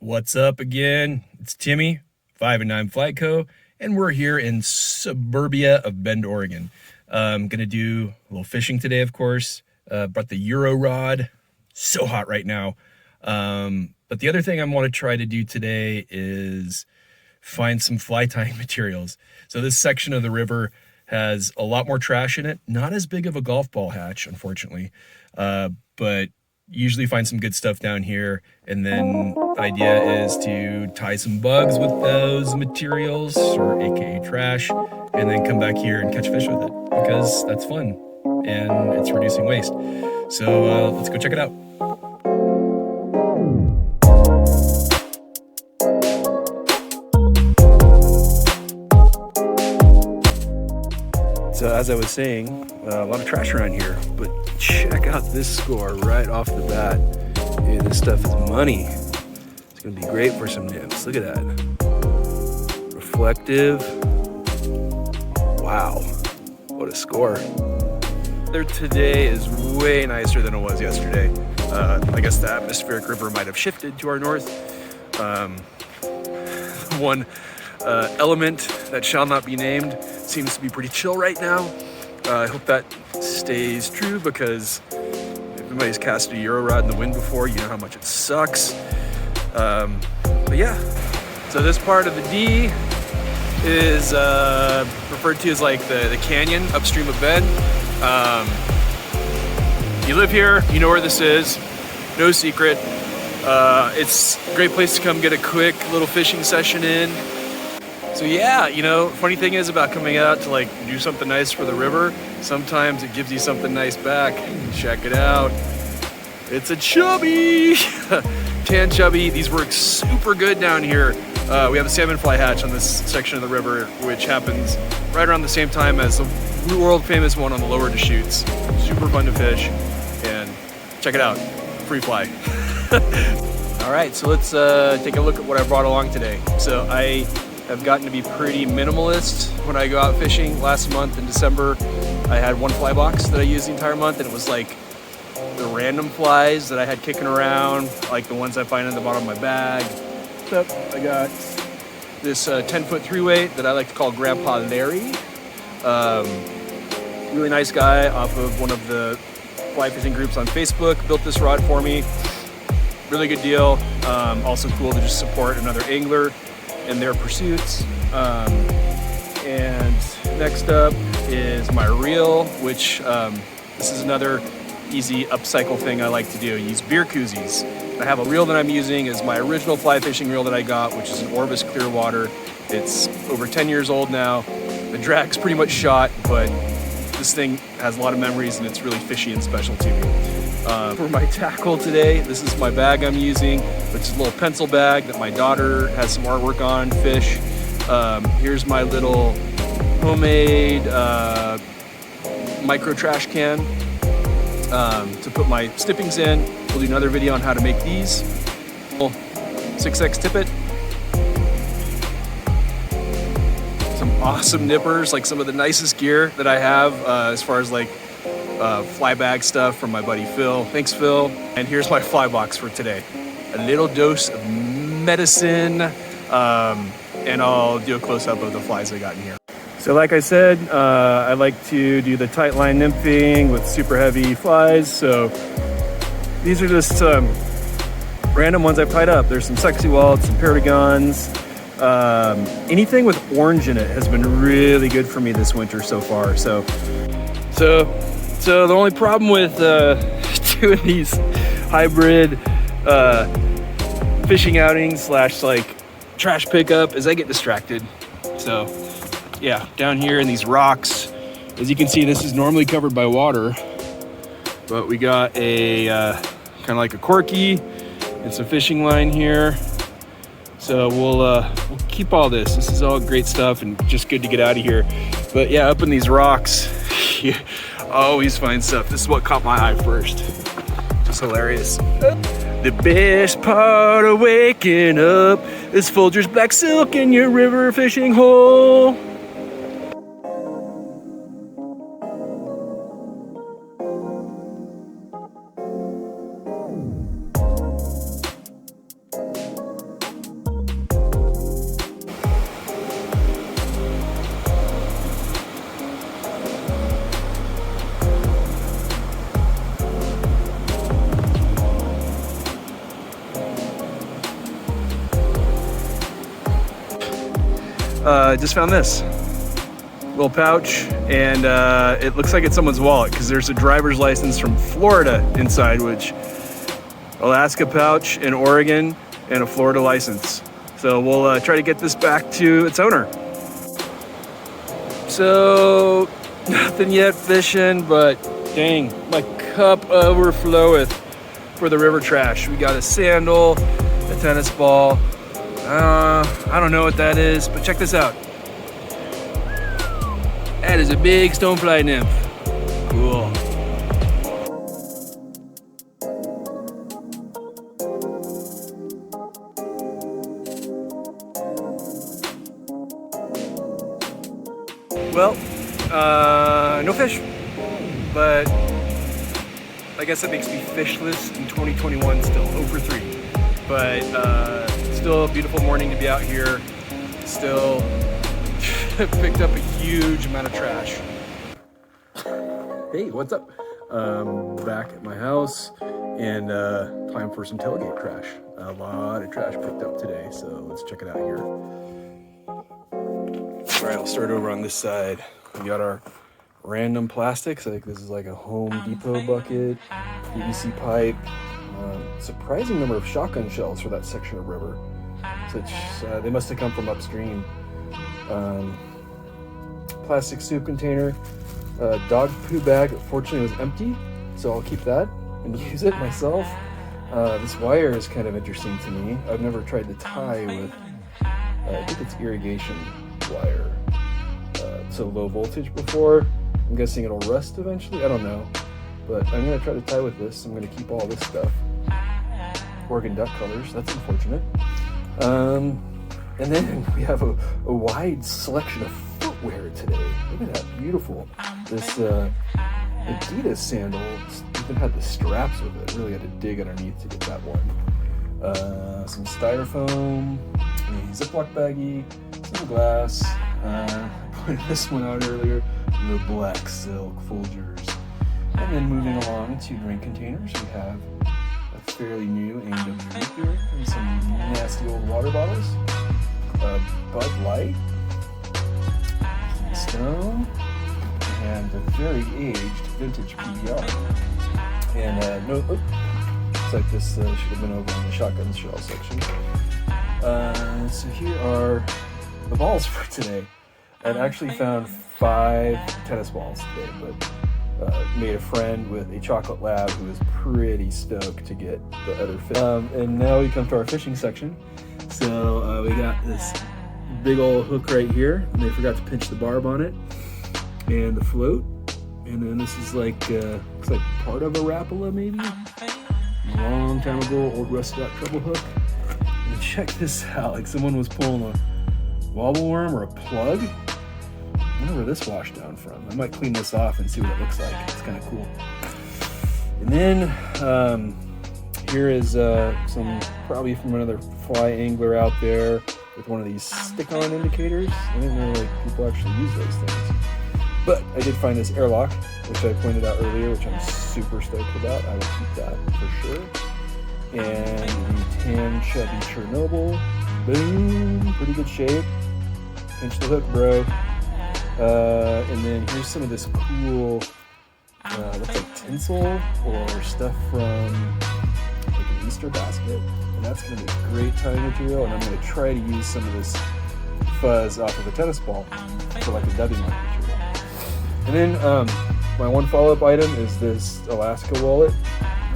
What's up again? It's Timmy, 5 and 9 Flight Co., and we're here in suburbia of Bend, Oregon. Gonna do a little fishing today, of course. Brought the Euro rod. So hot right now. But the other thing I want to try to do today is find some fly tying materials. So this section of the river has a lot more trash in it. Not as big of a golf ball hatch, unfortunately, but usually find some good stuff down here. And then the idea is to tie some bugs with those materials, or AKA trash, and then come back here and catch fish with it because that's fun and it's reducing waste. So let's go check it out. So as I was saying, a lot of trash around here, but check out this score right off the bat. Hey, this stuff is money. It's gonna be great for some nymphs. Look at that. Reflective. Wow, what a score. There today is way nicer than it was yesterday. I guess the atmospheric river might have shifted to our north. One element that shall not be named seems to be pretty chill right now. I hope that stays true because if anybody's cast a Euro rod in the wind before, you know how much it sucks. But yeah, so this part of the D is referred to as like the canyon upstream of Bend. You live here, you know where this is, no secret. It's a great place to come get a quick little fishing session in. So yeah, you know, funny thing is about coming out to like do something nice for the river, sometimes it gives you something nice back. Check it out. It's a chubby, tan chubby. These work super good down here. We have a salmon fly hatch on this section of the river, which happens right around the same time as the world famous one on the lower Deschutes. Super fun to fish, and check it out, free fly. All right, so let's take a look at what I brought along today. So I have gotten to be pretty minimalist when I go out fishing. Last month in December, I had one fly box that I used the entire month, and it was like the random flies that I had kicking around, like the ones I find in the bottom of my bag. So I got this 10-foot 3-weight that I like to call Grandpa Larry. Really nice guy off of one of the fly fishing groups on Facebook, built this rod for me. Really good deal. Also cool to just support another angler in their pursuits. And next up is my reel, which this is another easy upcycle thing I like to do. I use beer koozies. I have a reel that I'm using is my original fly fishing reel that I got, which is an Orbis Clearwater. It's over 10 years old now. The drag's pretty much shot, but this thing has a lot of memories and it's really fishy and special to me. For my tackle today, this is my bag I'm using, which is a little pencil bag that my daughter has some artwork on, fish. Here's my little homemade micro trash can to put my stippings in. We'll do another video on how to make these. 6X tippet. Some awesome nippers, like some of the nicest gear that I have as far as like fly bag stuff from my buddy Phil. Thanks, Phil. And here's my fly box for today. A little dose of medicine, and I'll do a close-up of the flies I got in here. So like I said, I like to do the tight line nymphing with super heavy flies. So these are just random ones I've tied up. There's some sexy wallets, some perdigons. Anything with orange in it has been really good for me this winter so far. So the only problem with doing these hybrid fishing outings / like trash pickup is I get distracted. So yeah, down here in these rocks, as you can see, this is normally covered by water, but we got a kind of like a corky and some fishing line here. So we'll keep all this. This is all great stuff and just good to get out of here. But yeah, up in these rocks, you always find stuff. This is what caught my eye first. Just hilarious. The best part of waking up is Folger's black silk in your river fishing hole. Just found this little pouch, and it looks like it's someone's wallet because there's a driver's license from Florida inside, which Alaska pouch in Oregon and a Florida license. So we'll try to get this back to its owner. So nothing yet fishing, but dang, my cup overfloweth for the river trash. We got a sandal, a tennis ball. I don't know what that is, but check this out. That is a big stonefly nymph. Cool. Well, no fish, but I guess that makes me fishless in 2021 still, 0 for 3. But still a beautiful morning to be out here. Still picked up a huge amount of trash. Hey, what's up? Back at my house, and time for some tailgate trash. A lot of trash picked up today, so let's check it out here. All right, I'll start over on this side. We got our random plastics. I think this is like a Home Depot bucket, PVC pipe, surprising number of shotgun shells for that section of river. Such they must have come from upstream. Plastic soup container, dog poo bag. Fortunately, it was empty, so I'll keep that and use it myself. This wire is kind of interesting to me. I've never tried to tie with, I think it's irrigation wire, so low voltage before. I'm guessing it'll rust eventually. I don't know, but I'm gonna try to tie with this. I'm gonna keep all this stuff. Oregon duck colors. That's unfortunate. And then we have a wide selection of footwear today. Look at that, beautiful. This Adidas sandal even had the straps with it. Really had to dig underneath to get that one. Some styrofoam, a Ziploc baggie, some glass. I pointed this one out earlier, the black silk Folgers. And then moving along to drink containers, we have a fairly new A&W root beer and some nasty old water bottles. Bud Light, Keystone, and a very aged vintage PBR. And looks like this should have been over in the shotgun shell section. So here are the balls for today. I'd actually found 5 tennis balls today, but made a friend with a chocolate lab who was pretty stoked to get the other fish. And now we come to our fishing section. So we got this big old hook right here, and they forgot to pinch the barb on it, and the float. And then this is like, looks like part of a Rapala maybe? A long time ago, old rusted out treble hook. And check this out, like someone was pulling a wobble worm or a plug. I wonder where this washed down from. I might clean this off and see what it looks like. It's kind of cool. And then here is some, probably from another fly angler out there with one of these stick-on indicators. I didn't know like people actually use those things. But I did find this airlock, which I pointed out earlier, which I'm super stoked about. I will keep that for sure. And the tan Chevy Chernobyl. Boom, pretty good shape. Pinch the hook, bro. And then here's some of this cool, looks like tinsel or stuff from like an Easter basket. And that's gonna be a great tying material. And I'm gonna try to use some of this fuzz off of a tennis ball for like a dubbing mark material. And then my one follow-up item is this Alaska wallet.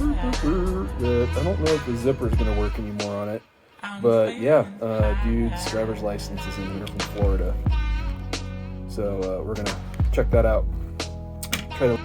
I don't know if the zipper is going to work anymore on it, but yeah, dude's driver's license is in here from Florida. So we're going to check that out. Try to